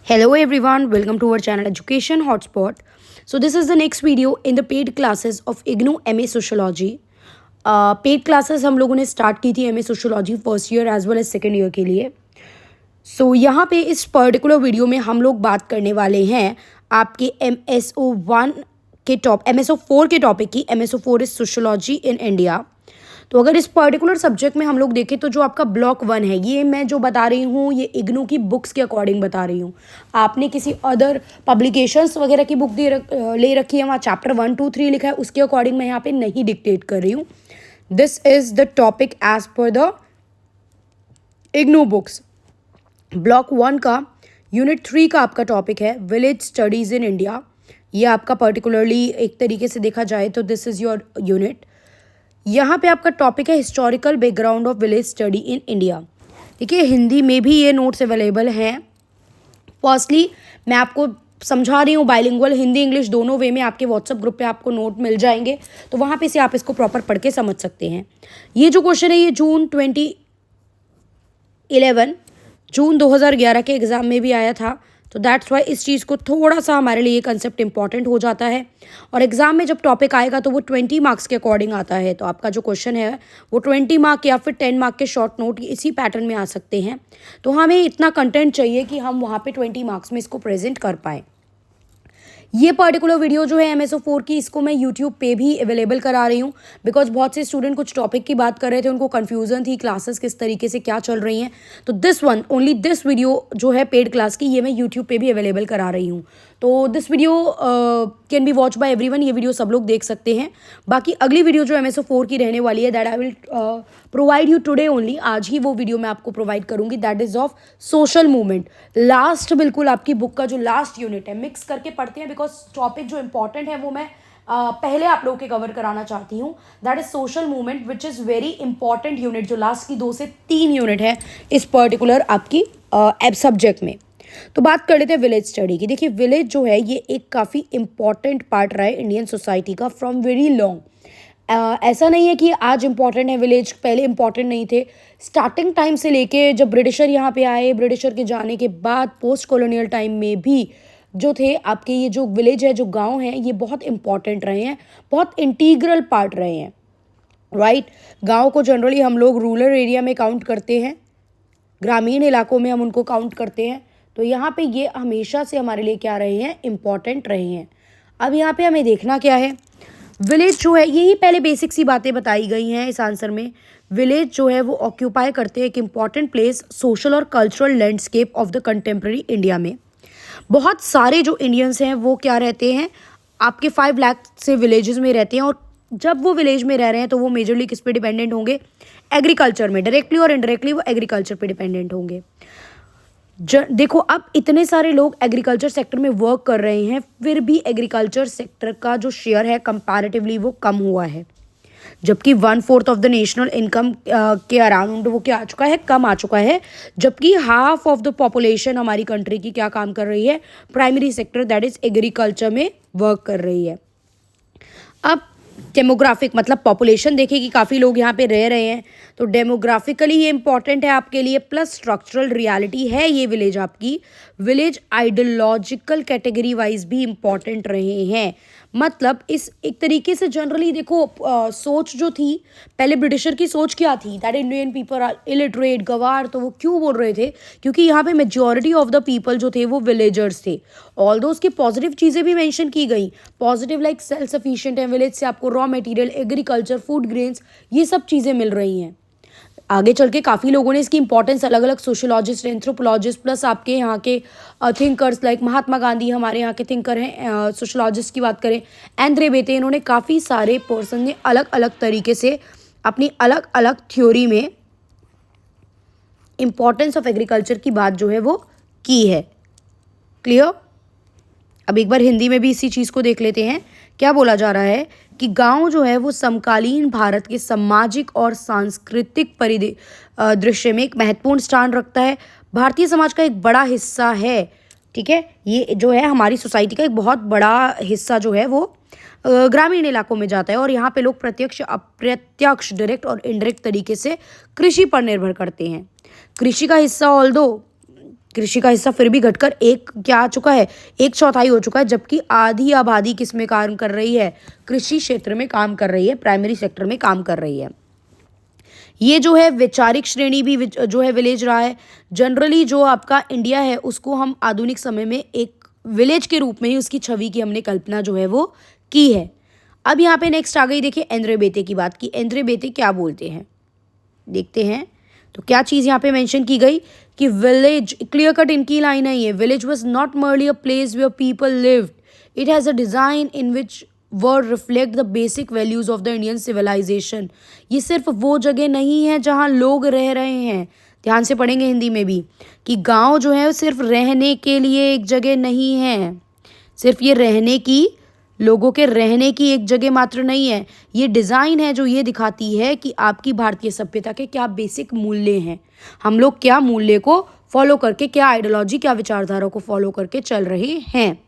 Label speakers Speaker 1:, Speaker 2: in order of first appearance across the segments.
Speaker 1: Hello everyone, welcome to our channel Education Hotspot. So this is the next video in the paid classes of IGNOU MA Sociology. Paid classes हम लोगों ने start की थी MA Sociology first year as well as second year के लिए. यहाँ पे इस पर्टिकुलर वीडियो में हम लोग बात करने वाले हैं आपके MSO4 के टॉपिक की. MSO4 is sociology in India. तो अगर इस पर्टिकुलर सब्जेक्ट में हम लोग देखें तो जो आपका ब्लॉक 1 है, ये मैं जो बता रही हूँ ये इग्नू की बुक्स के अकॉर्डिंग बता रही हूँ. आपने किसी अदर पब्लिकेशंस वगैरह की बुक ले रखी है, वहाँ चैप्टर 1, 2, 3 लिखा है, उसके अकॉर्डिंग मैं यहाँ पे नहीं डिक्टेट कर रही हूँ. This is the topic as per the IGNOU books. Block 1 का यूनिट 3 का आपका टॉपिक है विलेज स्टडीज़ इन इंडिया. ये आपका पर्टिकुलरली एक तरीके से देखा जाए तो दिस इज़ योर यूनिट. यहाँ पे आपका टॉपिक है historical background of village study in India. देखिए हिंदी में भी ये नोट्स अवेलेबल हैं. फर्स्टली मैं आपको समझा रही हूँ बाइलिंगुअल, हिंदी इंग्लिश दोनों वे में आपके व्हाट्सएप ग्रुप पे आपको नोट मिल जाएंगे, तो वहाँ पे से आप इसको प्रॉपर पढ़ के समझ सकते हैं. ये जो क्वेश्चन है ये जून 2011 के एग्ज़ाम में भी आया था, तो दैट्स वाई इस चीज़ को थोड़ा सा हमारे लिए कंसेप्ट इंपॉर्टेंट हो जाता है. और एग्जाम में जब टॉपिक आएगा तो वो 20 मार्क्स के अकॉर्डिंग आता है. तो आपका जो क्वेश्चन है वो 20 मार्क या फिर 10 मार्क के शॉर्ट नोट इसी पैटर्न में आ सकते हैं. तो हमें इतना कंटेंट चाहिए कि हम वहाँ पे 20 मार्क्स में इसको प्रेजेंट कर पाएँ. ये पर्टिकुलर वीडियो जो है MSO4 की, इसको मैं यूट्यूब पे भी अवेलेबल करा रही हूँ, बिकॉज बहुत से स्टूडेंट कुछ टॉपिक की बात कर रहे थे, उनको कन्फ्यूजन थी क्लासेस किस तरीके से क्या चल रही हैं. तो ओनली दिस वीडियो जो है पेड क्लास की, ये मैं यूट्यूब पे भी अवेलेबल करा रही हूँ. तो this video can be watch by everyone. ये वीडियो सब लोग देख सकते हैं. बाकी अगली वीडियो जो MSO4 की रहने वाली है that I will provide you today only. आज ही वो वीडियो मैं आपको प्रोवाइड करूंगी. That is of social movement. Last बिल्कुल आपकी बुक का जो लास्ट यूनिट है, मिक्स करके पढ़ते हैं बिकॉज टॉपिक जो इंपॉर्टेंट है वो मैं पहले आप लोगों के कवर कराना चाहती हूँ. That is social movement which is very important unit, जो लास्ट की 2 से 3 यूनिट है इस पर्टिकुलर आपकी एब सब्जेक्ट में. तो बात कर लेते हैं विलेज स्टडी की. देखिए विलेज जो है ये एक काफ़ी इंपॉर्टेंट पार्ट रहा है इंडियन सोसाइटी का फ्रॉम वेरी लॉन्ग. ऐसा नहीं है कि आज इम्पॉर्टेंट है विलेज, पहले इम्पॉर्टेंट नहीं थे. स्टार्टिंग टाइम से लेके जब ब्रिटिशर यहाँ पे आए, ब्रिटिशर के जाने के बाद पोस्ट कॉलोनियल टाइम में भी जो थे आपके ये जो विलेज है, जो गांव हैं, ये बहुत इंपॉर्टेंट रहे हैं, बहुत इंटीग्रल पार्ट रहे हैं. राइट. गांव को जनरली हम लोग रूरल एरिया में काउंट करते हैं, ग्रामीण इलाकों में हम उनको काउंट करते हैं. तो यहाँ पे ये हमेशा से हमारे लिए क्या रहे हैं, इम्पॉर्टेंट रहे हैं. अब यहाँ पे हमें देखना क्या है, विलेज जो है, यही पहले बेसिक सी बातें बताई गई हैं इस आंसर में. विलेज जो है वो ऑक्यूपाई करते हैं एक इम्पॉर्टेंट प्लेस सोशल और cultural landscape of the contemporary India में. बहुत सारे जो इंडियंस हैं वो क्या रहते हैं, आपके 5 लाख से विलेजेस में रहते हैं. और जब वो विलेज में रह रहे हैं तो वो मेजरली किस पे डिपेंडेंट होंगे, एग्रीकल्चर में. डायरेक्टली और इनडायरेक्टली वो एग्रीकल्चर पे डिपेंडेंट होंगे. देखो अब इतने सारे लोग एग्रीकल्चर सेक्टर में वर्क कर रहे हैं, फिर भी एग्रीकल्चर सेक्टर का जो शेयर है कंपैरेटिवली वो कम हुआ है. जबकि 1/4 ऑफ द नेशनल इनकम के अराउंड वो क्या आ चुका है, कम आ चुका है. जबकि हाफ ऑफ द पॉपुलेशन हमारी कंट्री की क्या काम कर रही है, primary sector that is agriculture में वर्क कर रही है. अब डेमोग्राफिक मतलब पॉपुलेशन देखिए कि काफ़ी लोग यहाँ पे रह रहे हैं, तो डेमोग्राफिकली ये इंपॉर्टेंट है आपके लिए. प्लस स्ट्रक्चरल रियलिटी है ये विलेज आपकी. विलेज आइडियोलॉजिकल कैटेगरी वाइज भी इंपॉर्टेंट रहे हैं. मतलब इस एक तरीके से जनरली देखो सोच जो थी पहले, ब्रिटिशर की सोच क्या थी, that Indian people are illiterate, गवार. तो वो क्यों बोल रहे थे, क्योंकि यहाँ पे मेजॉरिटी ऑफ द पीपल जो थे वो विलेजर्स थे. ऑल्दो उसकी पॉजिटिव चीज़ें भी मेंशन की गई, पॉजिटिव लाइक सेल्फ सफिशिएंट है विलेज से, आपको raw material, agriculture, food grains, ये सब चीज़ें मिल रही हैं. आगे चल के काफ़ी लोगों ने इसकी इंपॉर्टेंस, अलग अलग सोशोलॉजिस्ट, एंथ्रोपोलॉजिस्ट, प्लस आपके यहाँ के थिंकर्स लाइक महात्मा गांधी हमारे यहाँ के थिंकर हैं. सोशोलॉजिस्ट की बात करें, एंद्रे बेते, इन्होंने काफ़ी सारे पर्सन ने अलग अलग तरीके से अपनी अलग अलग थ्योरी में इंपॉर्टेंस ऑफ एग्रीकल्चर की बात जो है वो की है. क्लियर. अब एक बार हिंदी में भी इसी चीज़ को देख लेते हैं. क्या बोला जा रहा है कि गांव जो है वो समकालीन भारत के सामाजिक और सांस्कृतिक परिदृश्य में एक महत्वपूर्ण स्थान रखता है. भारतीय समाज का एक बड़ा हिस्सा है. ठीक है, ये जो है हमारी सोसाइटी का एक बहुत बड़ा हिस्सा जो है वो ग्रामीण इलाकों में जाता है. और यहाँ पे लोग प्रत्यक्ष, अप्रत्यक्ष, डायरेक्ट और इनडायरेक्ट तरीके से कृषि पर निर्भर करते हैं. कृषि का हिस्सा ऑल्दो कृषि का हिस्सा फिर भी घटकर एक क्या आ चुका है, 1/4 हो चुका है, जबकि आधी आबादी किस में काम कर रही है, कृषि क्षेत्र में काम कर रही है, प्राइमरी सेक्टर में काम कर रही है। ये जो है वैचारिक श्रेणी भी जो है विलेज रहा है। जनरली जो आपका इंडिया है उसको हम आधुनिक समय में एक विलेज के रूप में ही उसकी छवि की हमने कल्पना जो है वो की है। अब यहाँ पे नेक्स्ट आ गई, देखिए एंद्रे बेते की बात की। एंद्रे बेते क्या बोलते हैं, देखते हैं। तो क्या चीज़ यहाँ पे मेंशन की गई कि विलेज, क्लियर कट इनकी लाइन है ये, village was not merely a place where people lived, it has a design in which word reflect the basic values of the Indian civilization. ये सिर्फ वो जगह नहीं है जहाँ लोग रह रहे हैं, ध्यान से पढ़ेंगे हिंदी में भी, कि गांव जो है वो सिर्फ रहने के लिए एक जगह नहीं है, सिर्फ ये रहने की, लोगों के रहने की एक जगह मात्र नहीं है। ये डिज़ाइन है जो ये दिखाती है कि आपकी भारतीय सभ्यता के क्या बेसिक मूल्य हैं, हम लोग क्या मूल्य को फॉलो करके, क्या आइडियोलॉजी, क्या विचारधारा को फॉलो करके चल रहे हैं।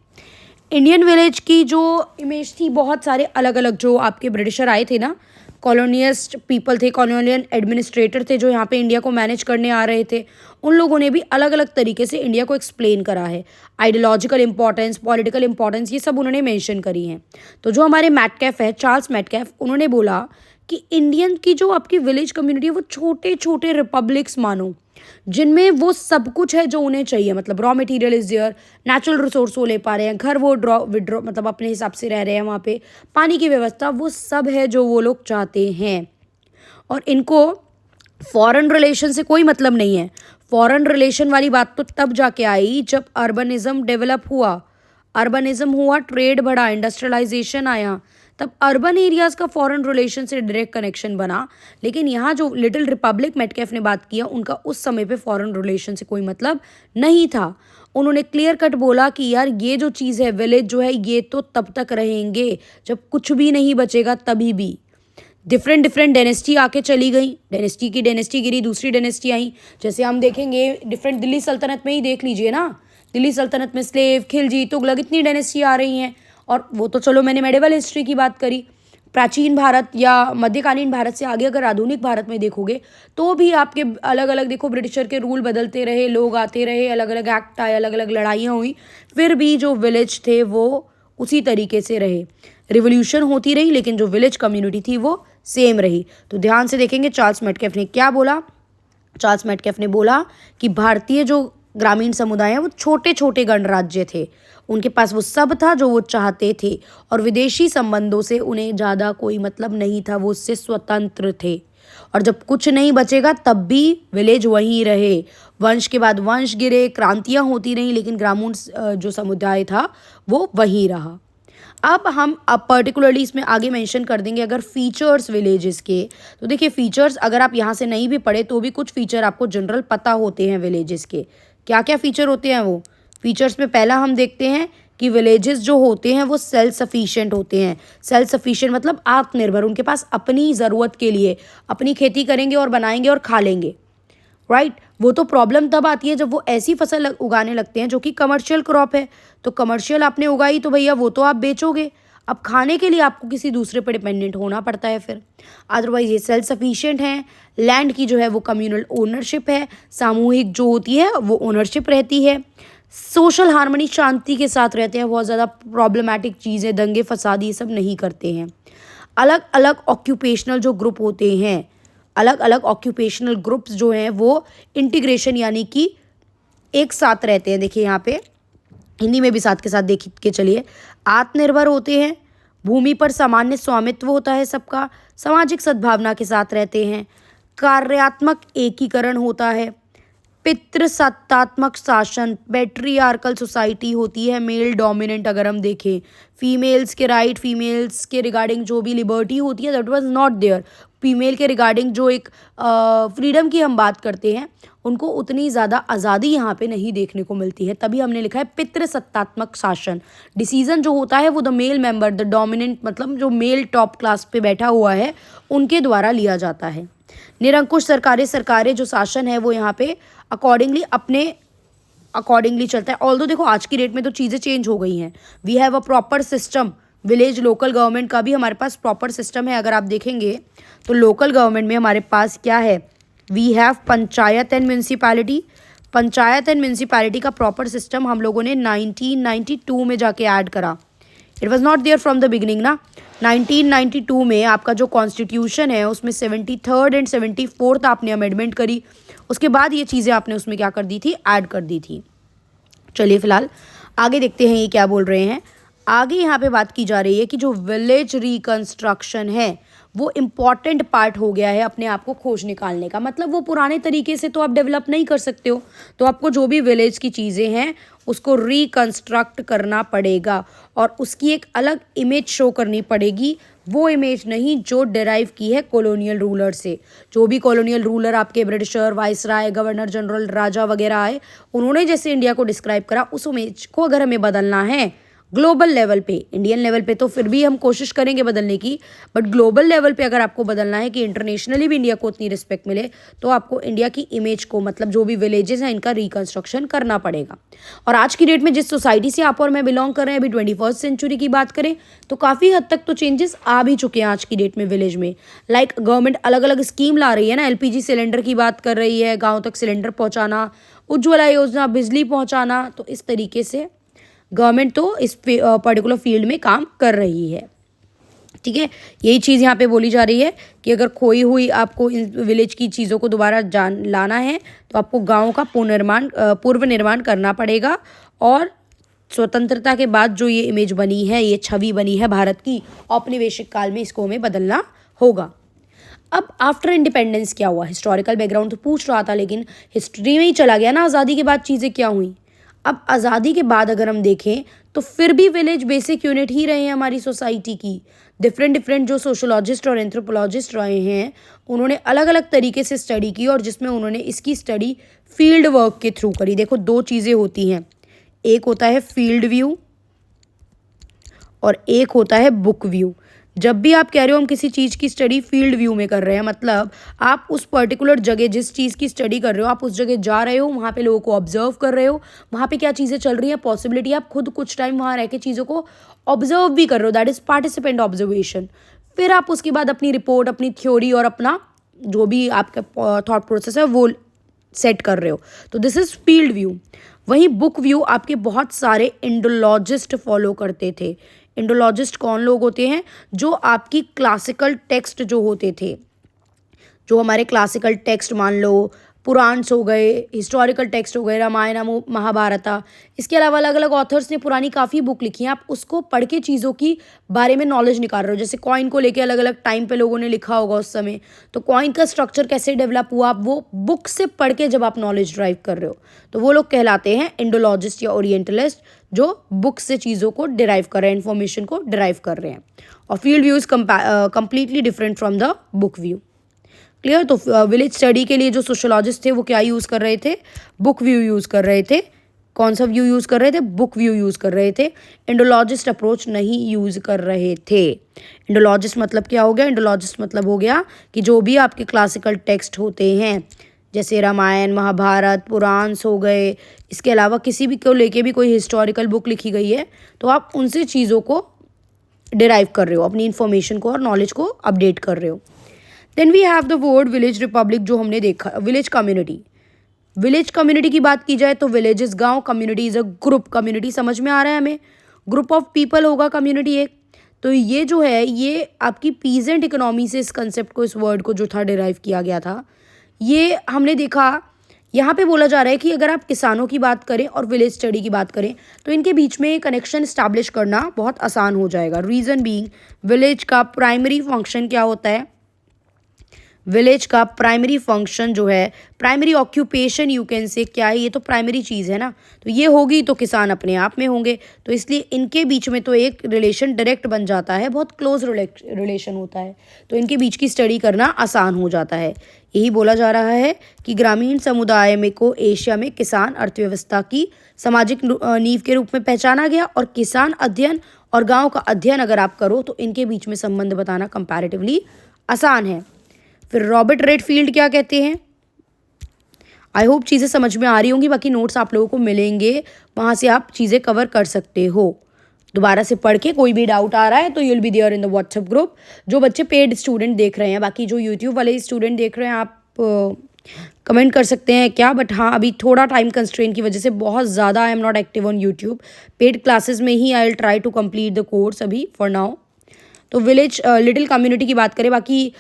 Speaker 1: इंडियन विलेज की जो इमेज थी, बहुत सारे अलग अलग जो आपके ब्रिटिशर आए थे ना, कॉलोनियस्ट पीपल थे, कॉलोनियल एडमिनिस्ट्रेटर थे जो यहाँ पे इंडिया को मैनेज करने आ रहे थे, उन लोगों ने भी अलग अलग तरीके से इंडिया को एक्सप्लेन करा है। आइडियोलॉजिकल इंपॉर्टेंस, पॉलिटिकल इंपॉर्टेंस, ये सब उन्होंने मेंशन करी हैं। तो जो हमारे मैटकैफ है, चार्ल्स मैटकैफ, उन्होंने बोला कि इंडियन की जो आपकी विलेज कम्युनिटी है वो छोटे छोटे रिपब्लिक्स मानो, जिनमें वो सब कुछ है जो उन्हें चाहिए, मतलब raw material is there, natural resource वो ले पा रहे हैं, घर वो विड्रॉ मतलब अपने हिसाब से रह रहे हैं वहाँ पे, पानी की व्यवस्था, वो सब है जो वो लोग चाहते हैं। और इनको फॉरेन रिलेशन से कोई मतलब नहीं है। फॉरेन रिलेशन वाली बात तो तब जाके आई जब अर्बनिज्म डेवलप हुआ, अर्बनिज्म हुआ, ट्रेड बढ़ा, इंडस्ट्रियलाइजेशन आया, तब अर्बन एरियाज़ का फॉरेन रिलेशन से डायरेक्ट कनेक्शन बना। लेकिन यहाँ जो लिटिल रिपब्लिक मेटकैफ ने बात किया, उनका उस समय पे फॉरेन रिलेशन से कोई मतलब नहीं था। उन्होंने क्लियर कट बोला कि यार ये जो चीज़ है, विलेज जो है, ये तो तब तक रहेंगे जब कुछ भी नहीं बचेगा, तभी भी। डिफरेंट डायनेस्टी आके चली गई, डायनेस्टी गिरी, दूसरी डायनेस्टी आई। जैसे हम देखेंगे डिफरेंट, दिल्ली सल्तनत में ही देख लीजिए ना, दिल्ली सल्तनत में स्लेव, खिलजी, तुगलक, इतनी डायनेस्टी आ रही हैं। और वो तो चलो मैंने मेडिवल हिस्ट्री की बात करी, प्राचीन भारत या मध्यकालीन भारत से आगे अगर आधुनिक भारत में देखोगे तो भी आपके अलग अलग देखो, ब्रिटिशर के रूल बदलते रहे, लोग आते रहे, अलग अलग एक्ट आए, अलग अलग लड़ाइयाँ हुई, फिर भी जो विलेज थे वो उसी तरीके से रहे। रिवोल्यूशन होती रही लेकिन जो विलेज कम्युनिटी थी वो सेम रही। तो ध्यान से देखेंगे चार्ल्स मैटकैफ ने क्या बोला। चार्ल्स मैटकैफ ने बोला कि भारतीय जो ग्रामीण समुदाय हैं वो छोटे छोटे गणराज्य थे, उनके पास वो सब था जो वो चाहते थे, और विदेशी संबंधों से उन्हें ज़्यादा कोई मतलब नहीं था, वो उससे स्वतंत्र थे। और जब कुछ नहीं बचेगा तब भी विलेज वहीं रहे, वंश के बाद वंश गिरे, क्रांतियाँ होती रहीं, लेकिन ग्रामीण जो समुदाय था वो वहीं रहा। अब पर्टिकुलरली इसमें आगे मेंशन कर देंगे अगर फीचर्स विलेजेस के, तो देखिए फीचर्स अगर आप यहाँ से नहीं भी पढ़े तो भी कुछ फीचर आपको जनरल पता होते हैं विलेजेस के। क्या क्या फीचर होते हैं वो फीचर्स में, पहला हम देखते हैं कि विलेजेस जो होते हैं वो सेल्फ सफिशिएंट होते हैं। सेल्फ सफिशिएंट मतलब आत्मनिर्भर, उनके पास अपनी ज़रूरत के लिए अपनी खेती करेंगे और बनाएंगे और खा लेंगे, राइट। वो तो प्रॉब्लम तब आती है जब वो ऐसी फसल उगाने लगते हैं जो कि कमर्शियल क्रॉप है। तो कमर्शियल आपने उगाई तो भैया वो तो आप बेचोगे, अब खाने के लिए आपको किसी दूसरे पर डिपेंडेंट होना पड़ता है फिर। अदरवाइज ये सेल्फ सफिशिएंट हैं। लैंड की जो है वो कम्युनल ओनरशिप है, सामूहिक जो होती है वो ओनरशिप रहती है। सोशल हार्मनी, शांति के साथ रहते हैं, बहुत ज़्यादा प्रॉब्लमैटिक चीज़ें, दंगे फसाद ये सब नहीं करते हैं। अलग अलग ऑक्यूपेशनल जो ग्रुप होते हैं, अलग अलग ऑक्यूपेशनल ग्रुप्स जो हैं वो इंटीग्रेशन यानी कि एक साथ रहते हैं। देखिए यहाँ पे हिंदी में भी साथ के साथ देख के चलिए, आत्मनिर्भर होते हैं, भूमि पर सामान्य स्वामित्व होता है सबका, सामाजिक सद्भावना के साथ रहते हैं, कार्यात्मक एकीकरण होता है, पितृसत्तात्मक शासन, पैट्रियार्कल सोसाइटी होती है, मेल डोमिनेंट अगर हम देखें, फीमेल्स के राइट, फीमेल्स के रिगार्डिंग जो भी लिबर्टी होती है that was not there. Female के रिगार्डिंग जो एक फ्रीडम की हम बात करते हैं, उनको उतनी ज़्यादा आज़ादी यहाँ पे नहीं देखने को मिलती है, तभी हमने लिखा है पितृसत्तात्मक शासन। डिसीजन जो होता है वो the male member, the dominant मतलब जो मेल टॉप क्लास पे बैठा हुआ है उनके द्वारा लिया जाता है। निरंकुश सरकारें जो शासन है वो यहाँ पे अकॉर्डिंगली चलता है। ऑल्दो देखो आज की डेट में तो चीज़ें चेंज हो गई हैं, we have a proper system, village local government का भी हमारे पास प्रॉपर सिस्टम है। अगर आप देखेंगे तो लोकल गवर्नमेंट में हमारे पास क्या है, we have panchayat and municipality. Panchayat and municipality का प्रॉपर सिस्टम हम लोगों ने 1992 में जाके ऐड करा। It was not there from the beginning ना। 1992 में आपका जो कॉन्स्टिट्यूशन है उसमें 73rd एंड 74th आपने अमेंडमेंट करी, उसके बाद ये चीज़ें आपने उसमें क्या कर दी थी, ऐड कर दी थी। चलिए फिलहाल आगे देखते हैं ये क्या बोल रहे हैं। आगे यहाँ पे बात की जा रही है कि जो विलेज रिकंस्ट्रक्शन है वो इम्पॉर्टेंट पार्ट हो गया है अपने आप को खोज निकालने का। मतलब वो पुराने तरीके से तो आप डेवलप नहीं कर सकते हो, तो आपको जो भी विलेज की चीज़ें हैं उसको रिकंस्ट्रक्ट करना पड़ेगा और उसकी एक अलग इमेज शो करनी पड़ेगी। वो इमेज नहीं जो डिराइव की है कॉलोनियल रूलर से। जो भी कॉलोनियल रूलर आपके ब्रिटिशर, वाइसराय, गवर्नर जनरल, राजा वगैरह आए, उन्होंने जैसे इंडिया को डिस्क्राइब करा उस इमेज को अगर हमें बदलना है ग्लोबल लेवल पे, इंडियन लेवल पे तो फिर भी हम कोशिश करेंगे बदलने की, बट ग्लोबल लेवल पे अगर आपको बदलना है कि इंटरनेशनली भी इंडिया को उतनी रिस्पेक्ट मिले, तो आपको इंडिया की इमेज को, मतलब जो भी विलेजेस हैं इनका रिकंस्ट्रक्शन करना पड़ेगा। और आज की डेट में जिस सोसाइटी से आप और मैं बिलोंग कर रहे हैं, अभी 21st सेंचुरी की बात करें तो काफ़ी हद तक तो चेंजेस आ भी चुके हैं आज की डेट में विलेज में। लाइक गवर्नमेंट अलग अलग स्कीम ला रही है ना, LPG सिलेंडर की बात कर रही है, गाँव तक सिलेंडर पहुँचाना, उज्ज्वला योजना, बिजली पहुँचाना। तो इस तरीके से गवर्नमेंट तो इस पर्टिकुलर फील्ड में काम कर रही है। ठीक है, यही चीज़ यहाँ पे बोली जा रही है कि अगर खोई हुई आपको इन विलेज की चीज़ों को दोबारा लाना है तो आपको गाँव का पूर्व निर्माण करना पड़ेगा। और स्वतंत्रता के बाद जो ये इमेज बनी है, ये छवि बनी है भारत की, औपनिवेशिक काल में इसको हमें बदलना होगा। अब आफ्टर इंडिपेंडेंस क्या हुआ, हिस्टोरिकल बैकग्राउंड तो पूछ रहा था लेकिन हिस्ट्री में ही चला गया ना, आज़ादी के बाद चीज़ें क्या हुई। अब आज़ादी के बाद अगर हम देखें तो फिर भी विलेज बेसिक यूनिट ही रहे हैं हमारी सोसाइटी की। डिफरेंट जो सोशोलॉजिस्ट और एंथ्रोपोलॉजिस्ट रहे हैं उन्होंने अलग अलग तरीके से स्टडी की और जिसमें उन्होंने इसकी स्टडी फील्ड वर्क के थ्रू करी। देखो दो चीज़ें होती हैं, एक होता है फील्ड व्यू और एक होता है बुक व्यू। जब भी आप कह रहे हो हम किसी चीज़ की स्टडी फील्ड व्यू में कर रहे हैं, मतलब आप उस पर्टिकुलर जगह जिस चीज़ की स्टडी कर रहे हो आप उस जगह जा रहे हो, वहाँ पे लोगों को ऑब्जर्व कर रहे हो, वहाँ पे क्या चीज़ें चल रही हैं, पॉसिबिलिटी, आप खुद कुछ टाइम वहाँ रह के चीज़ों को ऑब्जर्व भी कर रहे हो, दैट इज़ पार्टिसिपेंट ऑब्जर्वेशन। फिर आप उसके बाद अपनी रिपोर्ट, अपनी थ्योरी और अपना जो भी आपका थॉट प्रोसेस है वो सेट कर रहे हो, तो दिस इज़ फील्ड व्यू। वहीं बुक व्यू आपके बहुत सारे इंडोलॉजिस्ट फॉलो करते थे। इंडोलॉजिस्ट कौन लोग होते हैं, जो आपकी क्लासिकल टेक्स्ट जो होते थे, जो हमारे क्लासिकल टेक्स्ट मान लो पुराण्स हो गए, हिस्टोरिकल टेक्स्ट हो गए, रामायण महाभारता, इसके अलावा अलग अलग ऑथर्स ने पुरानी काफ़ी बुक लिखी हैं। आप उसको पढ़ के चीज़ों की बारे में नॉलेज निकाल रहे हो। जैसे कॉइन को लेके अलग अलग टाइम पे लोगों ने लिखा होगा उस समय, तो कॉइन का स्ट्रक्चर कैसे डेवलप हुआ, आप वो बुक से पढ़ के जब आप नॉलेज ड्राइव कर रहे हो तो वो लोग कहलाते हैं इंडोलॉजिस्ट या ओरिएंटलिस्ट, जो बुक से चीज़ों को डिराइव कर रहे हैं, इन्फॉर्मेशन को डिराइव कर रहे हैं। और field view is completely different from the book view. Clear. तो विलेज स्टडी के लिए जो सोशोलॉजिस्ट थे वो क्या यूज़ कर रहे थे, बुक व्यू यूज़ कर रहे थे। कौन सा व्यू यूज़ कर रहे थे, बुक व्यू यूज़ कर रहे थे। इंडोलॉजिस्ट अप्रोच नहीं यूज़ कर रहे थे। इंडोलॉजिस्ट मतलब क्या हो गया, इंडोलॉजिस्ट मतलब हो गया कि जो भी आपके क्लासिकल टेक्स्ट होते हैं जैसे रामायण, महाभारत, पुराण्स हो गए, इसके अलावा किसी भी को लेके भी कोई हिस्टोरिकल बुक लिखी गई है तो आप उनसे चीज़ों को डिराइव कर रहे हो, अपनी इन्फॉर्मेशन को और नॉलेज को अपडेट कर रहे हो। Then we have the word village republic, जो हमने देखा विलेज कम्युनिटी। विलेज कम्युनिटी की बात की जाए तो विलेजेस गांव, community is a group. Community समझ में आ रहा है हमें, ग्रुप ऑफ पीपल होगा कम्युनिटी एक। तो ये जो है ये आपकी पीजेंट इकोनॉमी से इस कंसेप्ट को, इस वर्ड को जो था डिराइव किया गया था। ये हमने देखा यहाँ पे बोला जा रहा है कि अगर आप किसानों की बात करें और विलेज स्टडी की बात करें तो इनके बीच में कनेक्शन इस्टेब्लिश करना बहुत आसान हो जाएगा। रीज़न बीइंग विलेज का प्राइमरी फंक्शन क्या होता है, विलेज का प्राइमरी फंक्शन जो है, primary occupation you can say, क्या है, ये तो प्राइमरी चीज़ है ना, तो ये होगी तो किसान अपने आप में होंगे, तो इसलिए इनके बीच में तो एक रिलेशन डायरेक्ट बन जाता है, बहुत क्लोज रिलेशन होता है, तो इनके बीच की स्टडी करना आसान हो जाता है। यही बोला जा रहा है कि ग्रामीण समुदाय में को एशिया में किसान अर्थव्यवस्था की सामाजिक नींव के रूप में पहचाना गया, और किसान अध्ययन और गाँव का अध्ययन अगर आप करो तो इनके बीच में संबंध बताना कंपैरेटिवली आसान है। फिर रॉबर्ट रेडफील्ड क्या कहते हैं, आई होप चीज़ें समझ में आ रही होंगी, बाकी नोट्स आप लोगों को मिलेंगे, वहाँ से आप चीज़ें कवर कर सकते हो। दोबारा से पढ़ के कोई भी डाउट आ रहा है तो you will be there in the WhatsApp group. जो बच्चे पेड स्टूडेंट देख रहे हैं, बाकी जो यूट्यूब वाले स्टूडेंट देख रहे हैं आप कमेंट कर सकते हैं क्या, बट हाँ अभी थोड़ा टाइम कंस्ट्रेंट की वजह से बहुत ज़्यादा I am not active on YouTube. Paid classes में ही I will try to complete the course अभी फॉर नाउ। तो विलेज लिटिल कम्युनिटी की बात करें, बाकी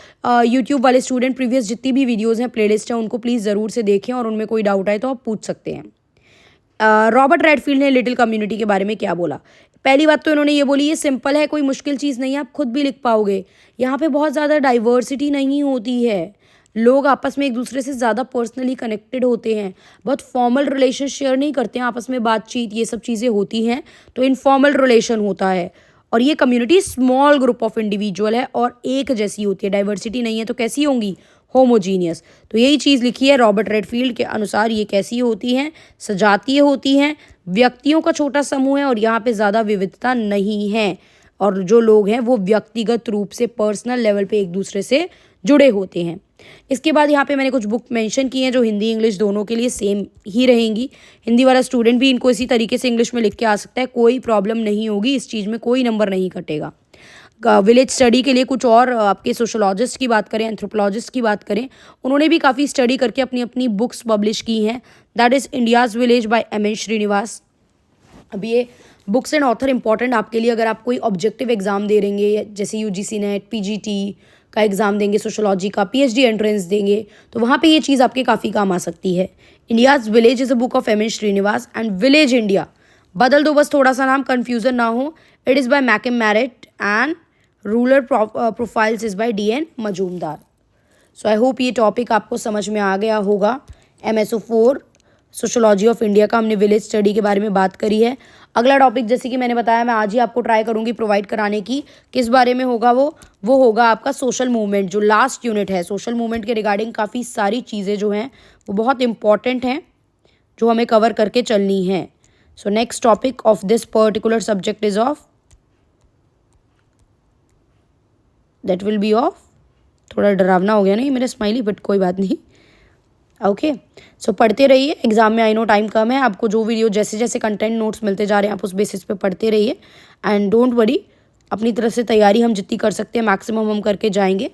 Speaker 1: यूट्यूब वाले स्टूडेंट प्रीवियस जितनी भी वीडियोज़ हैं प्लेलिस्ट है उनको प्लीज़ ज़रूर से देखें और उनमें कोई डाउट आए तो आप पूछ सकते हैं। रॉबर्ट रेडफील्ड ने लिटिल कम्युनिटी के बारे में क्या बोला। पहली बात तो इन्होंने ये बोली, ये सिंपल है, कोई मुश्किल चीज़ नहीं है, आप खुद भी लिख पाओगे। यहाँ पे बहुत ज़्यादा डाइवर्सिटी नहीं होती है, लोग आपस में एक दूसरे से ज़्यादा पर्सनली कनेक्टेड होते हैं, बहुत फॉर्मल रिलेशन शेयर नहीं करते हैं, आपस में बातचीत ये सब चीज़ें होती हैं, तो इनफॉर्मल रिलेशन होता है। और ये community small group of individual है और एक जैसी होती है, डाइवर्सिटी नहीं है तो कैसी होंगी, होमोजीनियस। तो यही चीज़ लिखी है रॉबर्ट रेडफील्ड के अनुसार, ये कैसी होती हैं, सजातीय होती हैं, व्यक्तियों का छोटा समूह है और यहाँ पे ज़्यादा विविधता नहीं है, और जो लोग हैं वो व्यक्तिगत रूप से पर्सनल लेवल पे एक दूसरे से जुड़े होते हैं। इसके बाद यहाँ पे मैंने कुछ बुक मेंशन की हैं जो हिंदी इंग्लिश दोनों के लिए सेम ही रहेंगी। हिंदी वाला स्टूडेंट भी इनको इसी तरीके से इंग्लिश में लिख के आ सकता है, कोई प्रॉब्लम नहीं होगी, इस चीज़ में कोई नंबर नहीं कटेगा। विलेज स्टडी के लिए कुछ और आपके सोशोलॉजिस्ट की बात करें, एंथ्रोपोलॉजिस्ट की बात करें, उन्होंने भी काफ़ी स्टडी करके अपनी अपनी बुक्स पब्लिश की हैं। That is India's village by M N Srinivas. अब ये बुक्स एंड ऑथर इंपॉर्टेंट आपके लिए अगर आप कोई ऑब्जेक्टिव एग्जाम दे रहेंगे, जैसे यूजीसी नेट, पीजीटी का एग्ज़ाम देंगे, सोशोलॉजी का पीएचडी एंट्रेंस देंगे, तो वहाँ पे ये चीज़ आपके काफ़ी काम आ सकती है। India's village is a book of M N Srinivas and village India, बदल दो बस थोड़ा सा नाम, कन्फ्यूज़न ना हो, it is by McKim Marriott and rural profiles is by D N Majumdar. So I hope ये टॉपिक आपको समझ में आ गया होगा। MSO4 सोशोलॉजी ऑफ इंडिया का हमने विलेज स्टडी के बारे में बात करी है। अगला टॉपिक जैसे कि मैंने बताया मैं आज ही आपको ट्राई करूंगी प्रोवाइड कराने की, किस बारे में होगा वो होगा आपका सोशल मूवमेंट। जो लास्ट यूनिट है सोशल मूवमेंट के रिगार्डिंग काफ़ी सारी चीज़ें जो हैं वो बहुत इंपॉर्टेंट हैं जो हमें कवर करके चलनी है। So next topic of this particular subject is of that will be of, थोड़ा डरावना हो गया नहीं मेरा स्माइली, बट कोई बात नहीं, ओके। सो पढ़ते रहिए, एग्जाम में आई नो टाइम कम है, आपको जो वीडियो जैसे जैसे कंटेंट नोट्स मिलते जा रहे हैं आप उस बेसिस पे पढ़ते रहिए एंड डोंट वरी, अपनी तरफ से तैयारी हम जितनी कर सकते हैं मैक्सिमम हम करके जाएंगे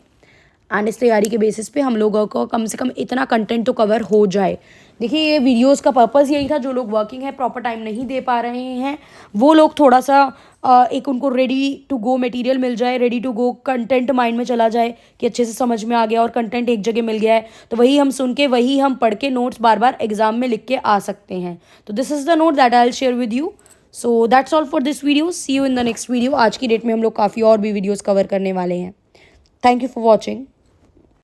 Speaker 1: एंड इस तैयारी के बेसिस पे हम लोगों को कम से कम इतना कंटेंट तो कवर हो जाए। देखिए ये वीडियोस का पर्पस यही था, जो लोग वर्किंग है प्रॉपर टाइम नहीं दे पा रहे हैं वो लोग थोड़ा सा एक उनको रेडी टू गो मटेरियल मिल जाए, ready to go content mind में चला जाए कि अच्छे से समझ में आ गया और कंटेंट एक जगह मिल गया है, तो वही हम सुन के वही हम पढ़ के नोट्स बार बार एग्जाम में लिख के आ सकते हैं। तो this is the note that I will share with you. So that's all for this video, see you in the next video. आज की डेट में हम लोग काफ़ी और भी वीडियोज़ कवर करने वाले हैं। Thank you for watching.